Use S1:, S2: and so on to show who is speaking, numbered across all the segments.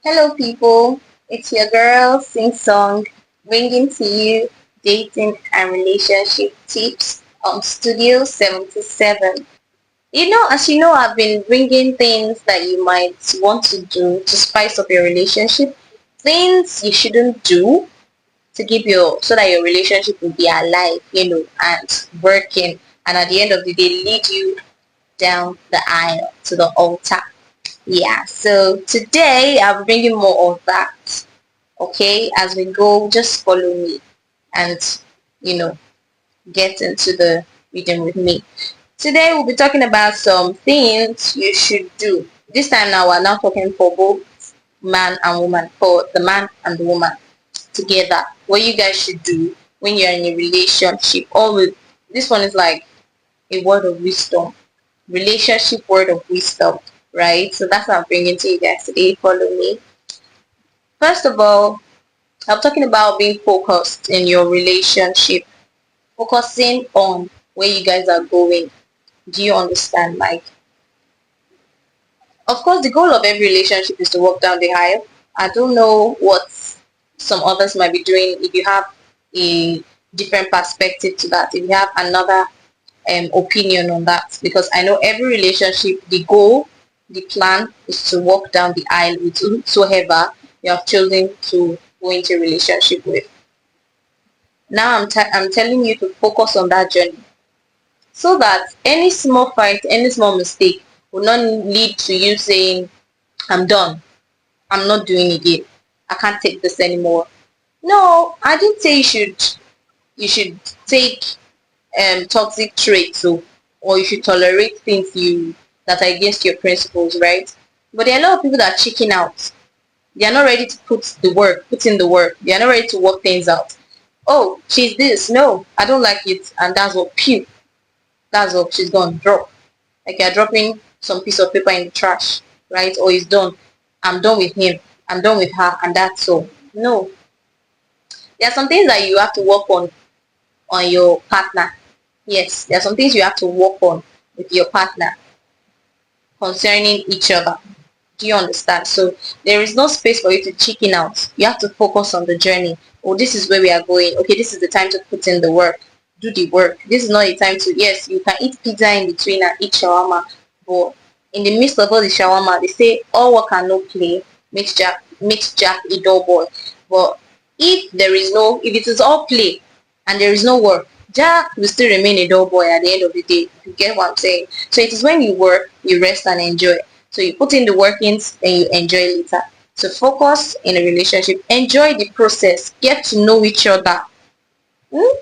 S1: Hello, people. It's your girl, Singsong, bringing to you dating and relationship tips on Studio77. As you know, I've been bringing things that you might want to do to spice up your relationship, things you shouldn't do to keep so that your relationship will be alive, and working, and at the end of the day, lead you down the aisle to the altar. Yeah, so today I'll be bringing more of that. Okay, as we go, just follow me and you know get into the reading with me. Today we'll be talking about some things you should do. This time now we're now talking for both man and woman, for the man and the woman together. What you guys should do when you're in a relationship. Always, this one is like a word of wisdom, relationship word of wisdom, right? So that's what I'm bringing to you guys today. Follow me. First of all, I'm talking about being focused in your relationship, focusing on where you guys are going. Do you understand? Like, of course, the goal of every relationship is to walk down the aisle. I don't know what some others might be doing. If you have a different perspective to that, if you have another opinion on that, because I know every relationship, the goal, the plan is to walk down the aisle with whosoever you have chosen to go into a relationship with. Now I'm telling you to focus on that journey so that any small fight, any small mistake will not lead to you saying, I'm done. I'm not doing it again. I can't take this anymore. No, I didn't say you should take toxic traits, or you should tolerate things that are against your principles, right? But there are a lot of people that are checking out. They are not ready to put in the work. They are not ready to work things out. Oh, she's this. No, I don't like it, and that's what pew. That's what she's gonna drop. Like you're dropping some piece of paper in the trash, right? Or he's done. I'm done with him. I'm done with her, and that's all. No, there are some things that you have to work on your partner. Yes, there are some things you have to work on with your partner concerning each other. Do you understand? So there is no space for you to chicken out. You have to focus on the journey. Oh, this is where we are going. Okay, this is the time to put in the work. Do the work. This is not a time to, yes, you can eat pizza in between and eat shawarma, but in the midst of all the shawarma, they say all work and no play makes Jack a dull boy. But if it is all play and there is no work, Jack will still remain a dull boy at the end of the day. You get what I'm saying? So it is when you work, you rest and enjoy. So you put in the workings and you enjoy later. So focus in a relationship. Enjoy the process. Get to know each other. Hmm?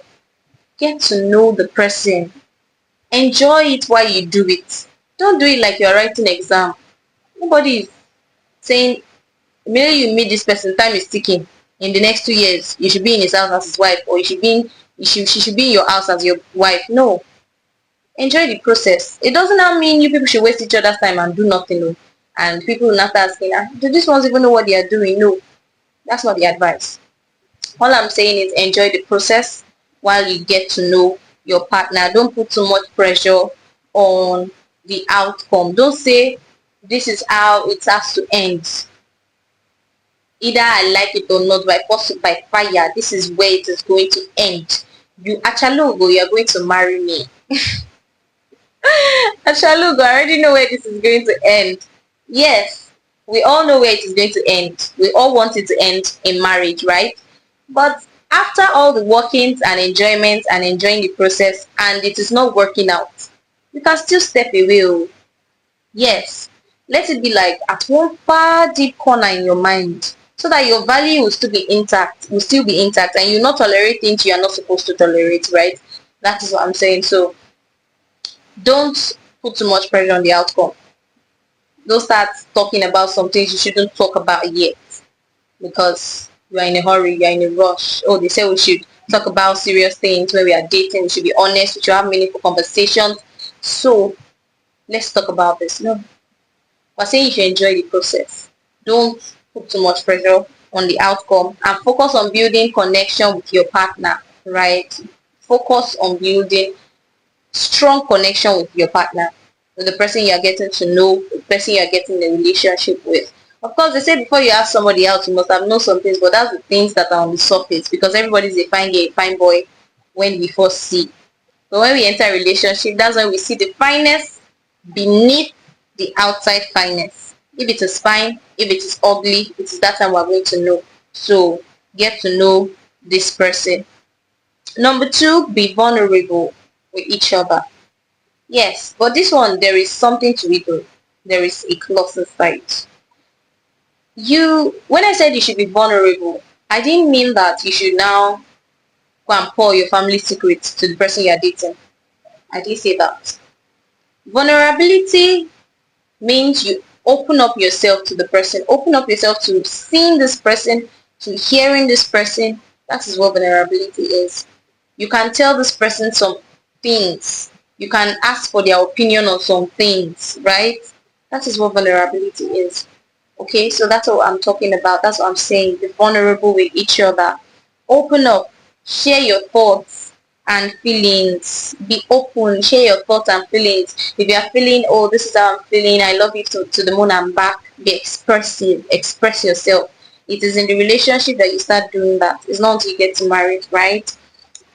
S1: Get to know the person. Enjoy it while you do it. Don't do it like you're writing exam. Nobody is saying, immediately you meet this person, time is ticking. In the next 2 years, you should be in his house as his wife, or she should be in your house as your wife. No. Enjoy the process. It doesn't now mean you people should waste each other's time and do nothing. No. And people will not start asking, do these ones even know what they are doing? No. That's not the advice. All I'm saying is enjoy the process while you get to know your partner. Don't put too much pressure on the outcome. Don't say this is how it has to end. Either I like it or not, by force or by fire, this is where it is going to end. You Achalugo, you are going to marry me. Achalugo, I already know where this is going to end. Yes, we all know where it is going to end. We all want it to end in marriage, right? But after all the workings and enjoyments and enjoying the process and it is not working out, you can still step away. Oh. Yes, let it be like at one far deep corner in your mind so that your value will still be intact, and you not tolerate things you are not supposed to tolerate, right? That is what I'm saying. So don't put too much pressure on the outcome. Don't start talking about some things you shouldn't talk about yet because you are in a hurry, you are in a rush. Oh, they say we should talk about serious things when we are dating. We should be honest. We should have meaningful conversations. So let's talk about this. No, we're saying you should enjoy the process. Don't put too much pressure on the outcome and focus on building connection with your partner, right? Focus on building strong connection with your partner, with the person you are getting to know, the person you are getting a relationship with. Of course, they say before you ask somebody out, you must have known some things, but that's the things that are on the surface because everybody's a fine girl, a fine boy when we first see. But when we enter a relationship, that's when we see the fineness beneath the outside fineness. If it is fine, if it is ugly, it is that time we're going to know. So get to know this person. Number two, be vulnerable with each other. Yes, but this one, there is something to it though. There is a clause inside. When I said you should be vulnerable, I didn't mean that you should now go and pour your family secrets to the person you're dating. I didn't say that. Vulnerability means you open up yourself to the person, open up yourself to seeing this person, to hearing this person. That is what vulnerability is. You can tell this person some things. You can ask for their opinion on some things, right? That is what vulnerability is. Okay, so that's what I'm talking about. That's what I'm saying. Be vulnerable with each other. Open up. Share your thoughts and feelings. Be open. Share your thoughts and feelings. If you are feeling, oh, this is how I'm feeling, I love you to the moon and back, be expressive. Express yourself. It is in the relationship that you start doing that. It's not until you get married, right?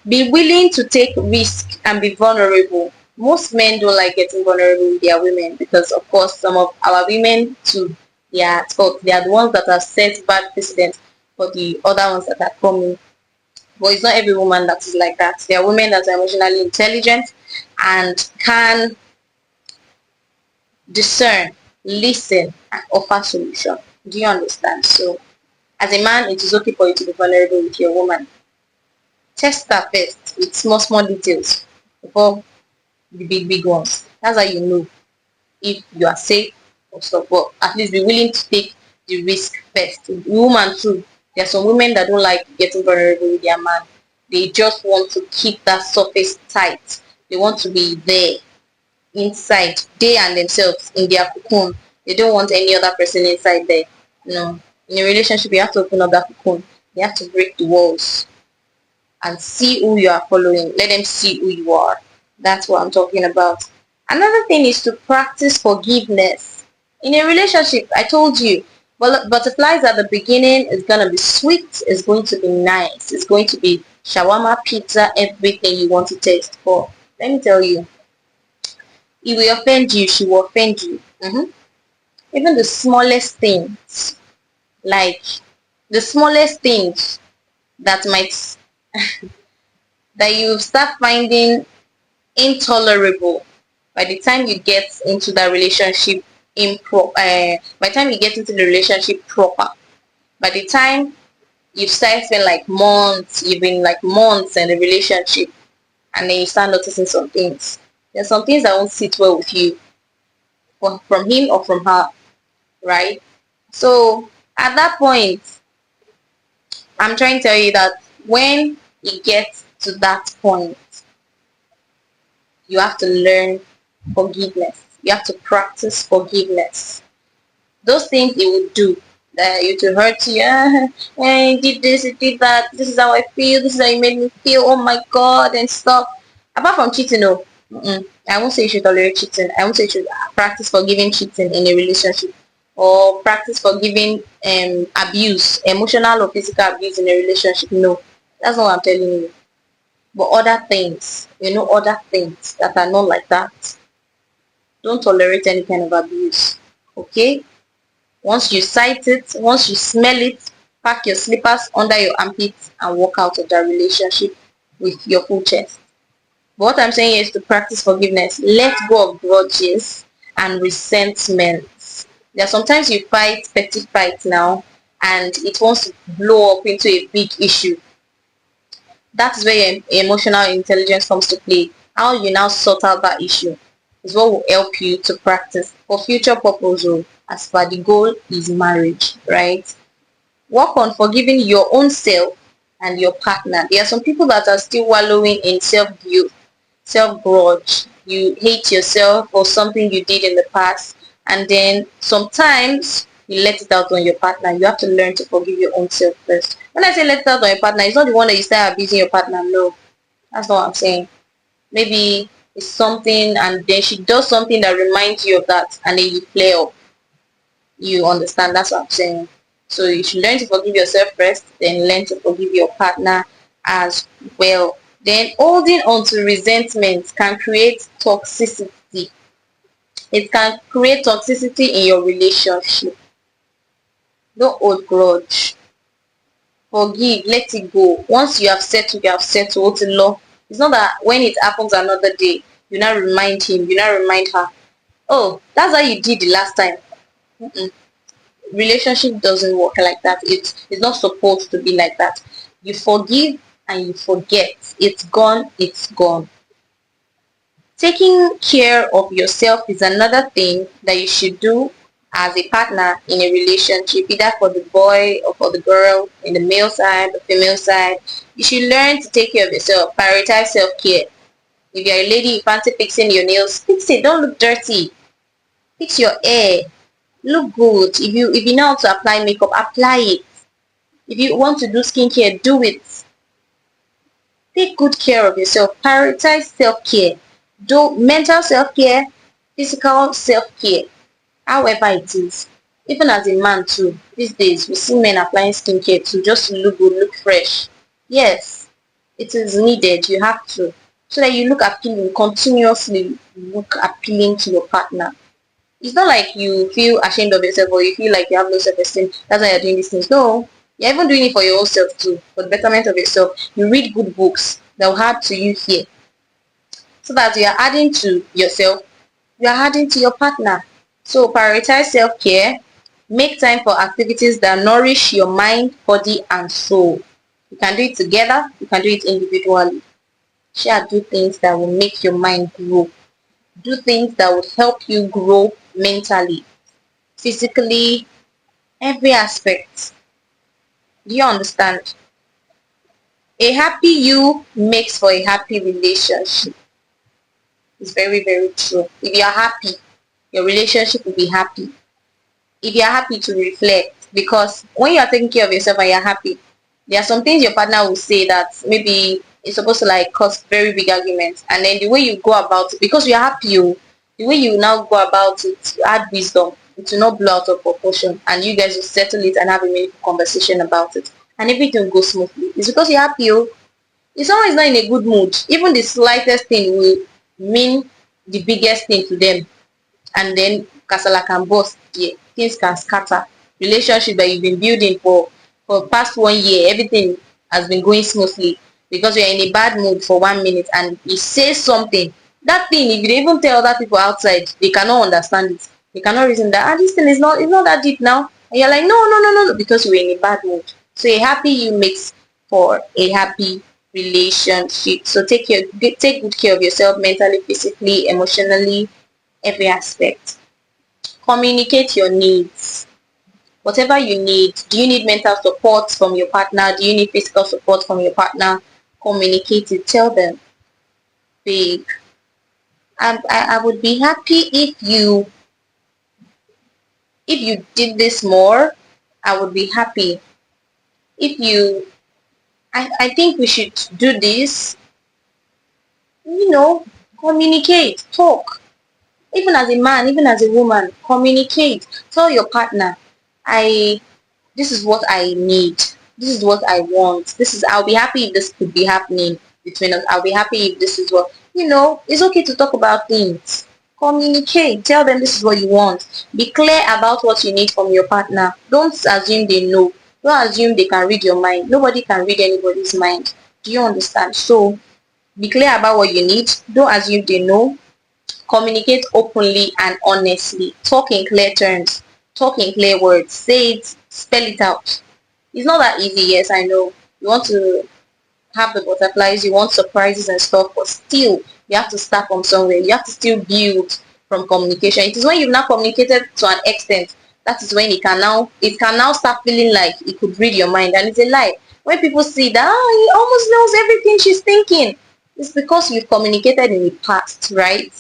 S1: Be willing to take risk and be vulnerable. Most men don't like getting vulnerable with their women because, of course, some of our women too, they are the ones that have set bad precedents for the other ones that are coming. But it's not every woman that is like that. There are women that are emotionally intelligent and can discern, listen, and offer solution. Do you understand? So, as a man, it is okay for you to be vulnerable with your woman. Test her first with small details before the big ones. That's how you know if you are safe or stuff. But at least be willing to take the risk first. The woman too. There are some women that don't like getting vulnerable with their man. They just want to keep that surface tight. They want to be there inside, they and themselves in their cocoon. They don't want any other person inside there. No. In a relationship, you have to open up that cocoon. You have to break the walls and see who you are following. Let them see who you are. That's what I'm talking about. Another thing is to practice forgiveness. In a relationship, I told you, well, butterflies at the beginning is going to be sweet, it's going to be nice, it's going to be shawarma, pizza, everything you want to taste for. Let me tell you, it will offend you, she will offend you. Even the smallest things, like the smallest things that might that you start finding intolerable by the time you get into that relationship by the time you get into the relationship proper, by the time you've started spending like months, you've been like months in a relationship, and then you start noticing some things. There's some things that won't sit well with you from him or from her, right? So at that point, I'm trying to tell you that when you get to that point, you have to learn forgiveness. You have to practice forgiveness. Those things it would do that you to hurt you. You did this, you did that. This is how I feel. This is how you made me feel. Oh my God, and stuff. Apart from cheating, no. I won't say you should tolerate cheating. I won't say you should practice forgiving cheating in a relationship or practice forgiving abuse, emotional or physical abuse in a relationship. No, that's not what I'm telling you. But other things, other things that are not like that. Don't tolerate any kind of abuse. Okay? Once you sight it, once you smell it, pack your slippers under your armpits and walk out of that relationship with your full chest. But what I'm saying is to practice forgiveness. Let go of grudges and resentments. There are sometimes you fight petty fights now and it wants to blow up into a big issue. That is where your emotional intelligence comes to play. How you now sort out that issue is what will help you to practice for future purpose. As per the goal is marriage, right? Work on forgiving your own self and your partner. There are some people that are still wallowing in self-guilt, self-grudge. You hate yourself for something you did in the past, and then sometimes you let it out on your partner. You have to learn to forgive your own self first. When I say let it out on your partner, it's not the one that you start abusing your partner. No, that's not what I'm saying. Maybe it's something and then she does something that reminds you of that and then you flare up. You understand? That's what I'm saying. So you should learn to forgive yourself first, then learn to forgive your partner as well. Then holding on to resentment can create toxicity. It can create toxicity in your relationship. Don't hold grudge. Forgive, let it go. Once you have settled, you have settled. Law. It's not that when it happens another day, you now remind him, you now remind her, oh, that's how you did the last time. Mm-mm. Relationship doesn't work like that. It's not supposed to be like that. You forgive and you forget. It's gone, it's gone. Taking care of yourself is another thing that you should do as a partner in a relationship, either for the boy or for the girl, in the male side, the female side. You should learn to take care of yourself, prioritize self-care. If you're a lady, you fancy fixing your nails, fix it, don't look dirty. Fix your hair, look good. If you know how to apply makeup, apply it. If you want to do skincare, do it. Take good care of yourself. Prioritize self-care. Do mental self-care, physical self-care, however it is. Even as a man too, these days we see men applying skincare to just look good, look fresh. Yes, it is needed. You have to. So that you look appealing, continuously look appealing to your partner. It's not like you feel ashamed of yourself or you feel like you have no self-esteem. That's why you're doing these things. No, you're even doing it for your own self too, for the betterment of yourself. You read good books that will add to you here. So that you are adding to yourself, you are adding to your partner. So prioritize self-care. Make time for activities that nourish your mind, body, and soul. You can do it together. You can do it individually. Share, do things that will make your mind grow. Do things that will help you grow mentally, physically, every aspect. Do you understand? A happy you makes for a happy relationship. It's very, very true. If you are happy, your relationship will be happy. If you are happy, to reflect, because when you are taking care of yourself and you're happy, there are some things your partner will say that maybe it's supposed to like cause very big arguments, and then the way you go about it, because you're happy, the way you now go about it, you add wisdom. It will not blow out of proportion, and you guys will settle it and have a meaningful conversation about it, and everything will go smoothly. It's because you're happy. If someone is not in a good mood, even the slightest thing will mean the biggest thing to them, and then kasala can burst there, things can scatter. Relationship that you've been building for past 1 year, everything has been going smoothly, because you're in a bad mood for 1 minute and he says something, that thing, if you even tell other people outside, they cannot understand it, they cannot reason that, this thing is not, it's not that deep now, and you're like, no, no, no, no, no, because you're in a bad mood. So a happy you makes for a happy relationship. So take good care of yourself, mentally, physically, emotionally, every aspect. Communicate your needs. Whatever you need. Do you need mental support from your partner? Do you need physical support from your partner? Communicate it. Tell them, babe, I would be happy if you did this more. I would be happy if you, I think we should do this. Communicate, talk. Even as a man, even as a woman, communicate. Tell your partner, I this is what I need. This is what I want. I'll be happy if this could be happening between us. I'll be happy if this is what, it's okay to talk about things. Communicate. Tell them this is what you want. Be clear about what you need from your partner. Don't assume they know. Don't assume they can read your mind. Nobody can read anybody's mind. Do you understand? So be clear about what you need. Don't assume they know. Communicate openly and honestly. Talk in clear terms. Talk in clear words. Say it. Spell it out. It's not that easy. Yes, I know. You want to have the butterflies. You want surprises and stuff. But still, you have to start from somewhere. You have to still build from communication. It is when you've now communicated to an extent, that is when it can now start feeling like it could read your mind. And it's a lie. When people see that, he almost knows everything she's thinking, it's because you've communicated in the past, right?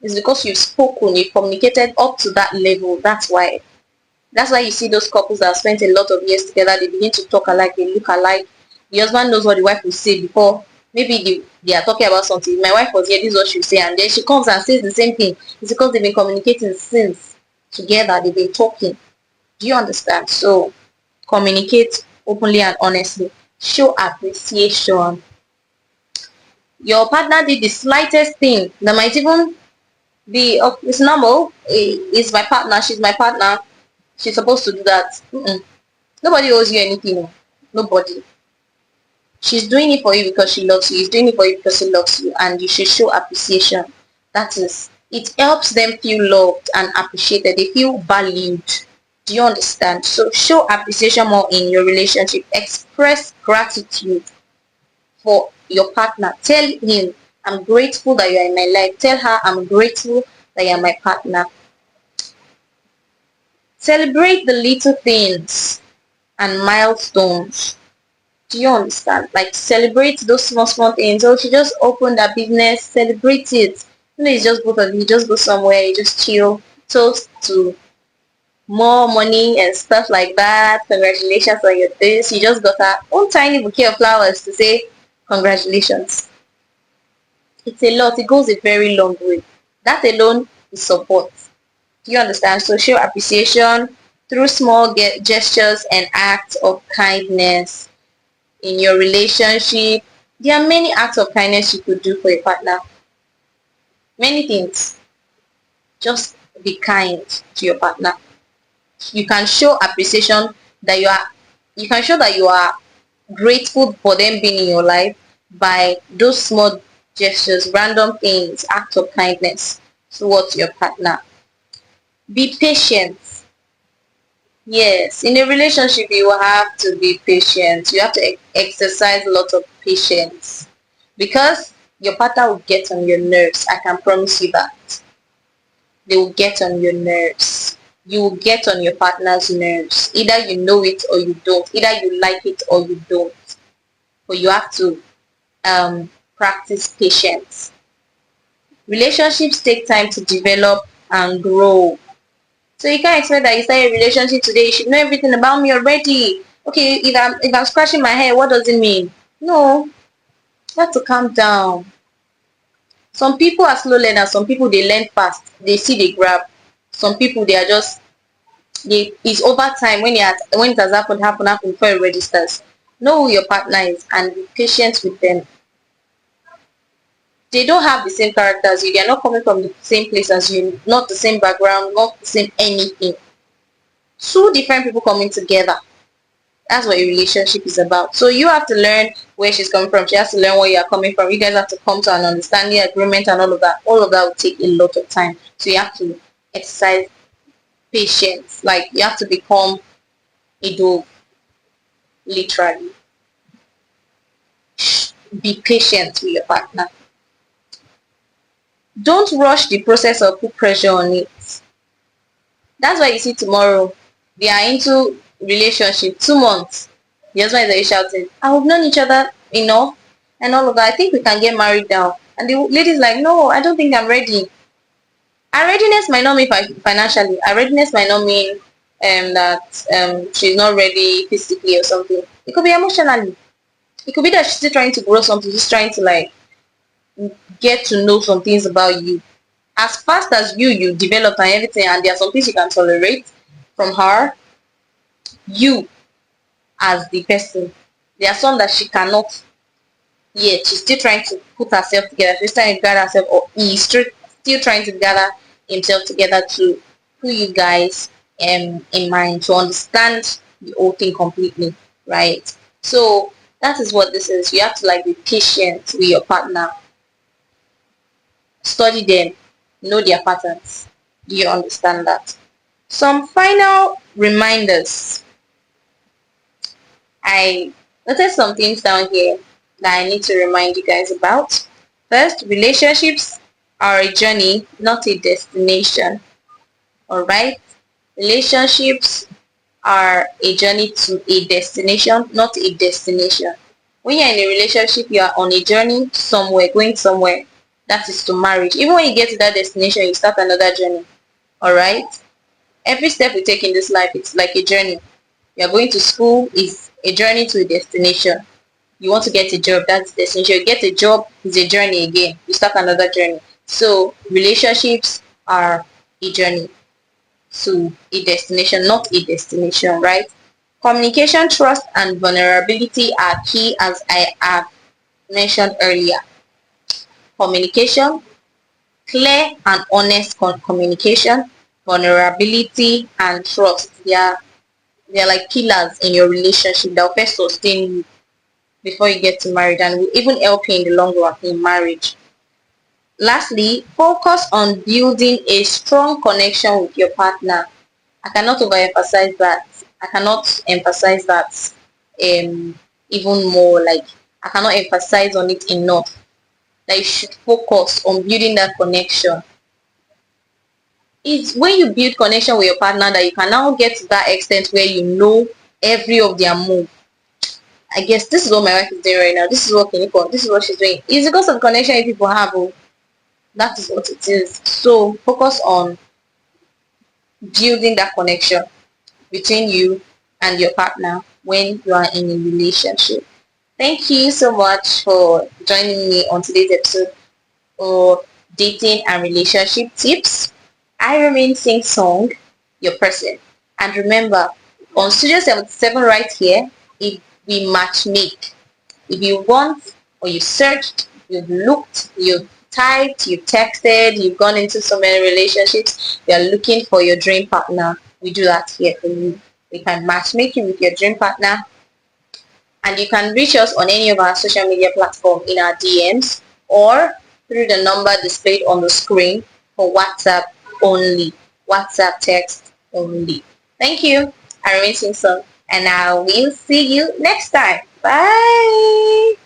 S1: It's because you've spoken, you've communicated up to that level. That's why you see those couples that have spent a lot of years together, they begin to talk alike, they look alike. The husband knows what the wife will say before. Maybe they are talking about something. My wife was here, this is what she will say, and then she comes and says the same thing. It's because they've been communicating since together, they've been talking. Do you understand? So communicate openly and honestly. Show appreciation. Your partner did the slightest thing that might even be, oh, it's normal. It's my partner. She's my partner. She's supposed to do that. Nobody owes you anything. Nobody. She's doing it for you because she loves you. He's doing it for you because he loves you. And you should show appreciation. That is, it helps them feel loved and appreciated. They feel valued. Do you understand? So show appreciation more in your relationship. Express gratitude for your partner. Tell him, I'm grateful that you are in my life. Tell her, I'm grateful that you are my partner. Celebrate the little things and milestones. Do you understand? Like, celebrate those small things. Oh, she just opened a business. Celebrate it. It's just both of you. Just go somewhere. You just chill. Toast to more money and stuff like that. Congratulations on your this. You just got a own tiny bouquet of flowers to say congratulations. It's a lot. It goes a very long way. That alone is support. Do you understand? So show appreciation through small gestures and acts of kindness in your relationship. There are many acts of kindness you could do for a partner. Many things. Just be kind to your partner. You can show appreciation that you can show that you are grateful for them being in your life by those small gestures, random things, acts of kindness towards your partner. Be patient. Yes, in a relationship you will have to be patient. You have to exercise a lot of patience because your partner will get on your nerves. I can promise you that. They will get on your nerves. You will get on your partner's nerves. Either you know it or you don't. Either you like it or you don't. But you have to practice patience. Relationships take time to develop and grow. So you can't expect that you start a relationship today, you should know everything about me already. Okay, if I'm scratching my head, what does it mean? No, you have to calm down. Some people are slow learners, some people they learn fast. They see they grab. Some people they are just it's over time when it has happened before it registers. Know who your partner is and be patient with them. They don't have the same character as you, they are not coming from the same place as you, not the same background, not the same anything. Two different people coming together. That's what a relationship is about. So you have to learn where she's coming from. She has to learn where you are coming from. You guys have to come to an understanding, agreement, and all of that. All of that will take a lot of time. So you have to exercise patience. Like, you have to become a dove, literally. Be patient with your partner. Don't rush the process or put pressure on it. That's why you see tomorrow they are into relationship 2 months. The husband is shouting, "I have known each other enough and all of that. I think we can get married now." And the lady's like, "No, I don't think I'm ready." Our readiness might not mean financially. Our readiness might not mean that she's not ready physically or something. It could be emotionally. It could be that she's still trying to grow something. She's trying to like get to know some things about you. As fast as you develop and everything, and there are some things you can tolerate from her, you as the person, there are some that she cannot yet. She's still trying to put herself together. She's trying to gather herself, or he's still trying to gather himself together to put you guys in mind, to understand the whole thing completely, right? So that is what this is. You have to like be patient with your partner. Study them, know their patterns. Do you understand that? Some final reminders. I noted some things down here that I need to remind you guys about. First, relationships are a journey, not a destination. Alright? Relationships are a journey to a destination, not a destination. When you're in a relationship, you are on a journey somewhere, going somewhere. That is to marriage. Even when you get to that destination, you start another journey. Alright? Every step we take in this life, it's like a journey. You're going to school is a journey to a destination. You want to get a job, that's the destination. You get a job, is a journey again. You start another journey. So relationships are a journey. to a destination, not a destination, right? Communication, trust, and vulnerability are key, as I have mentioned earlier. Communication, clear and honest communication, vulnerability, and trust. They are like pillars in your relationship that will first sustain you before you get to married, and will even help you in the long run in marriage. Lastly, focus on building a strong connection with your partner. I cannot overemphasize that. I cannot emphasize that even more. Like, I cannot emphasize on it enough. That you should focus on building that connection. It's when you build connection with your partner that you can now get to that extent where you know every of their move. I guess this is what my wife is doing right now. This is what Kiniko, this is what she's doing. It's because of connection people have. Oh, that is what it is. So focus on building that connection between you and your partner when you are in a relationship. Thank you so much for joining me on today's episode of dating and relationship tips. I remain Singsong, your person. And remember, on Studio77 right here, if we match make. If you want or you searched, you've looked, you've typed, you've texted, you've gone into so many relationships, you're looking for your dream partner, we do that here for you. We can matchmake you with your dream partner, and you can reach us on any of our social media platforms in our DMs or through the number displayed on the screen for WhatsApp only. WhatsApp text only. Thank you. I remain Simpson, and I will see you next time. Bye.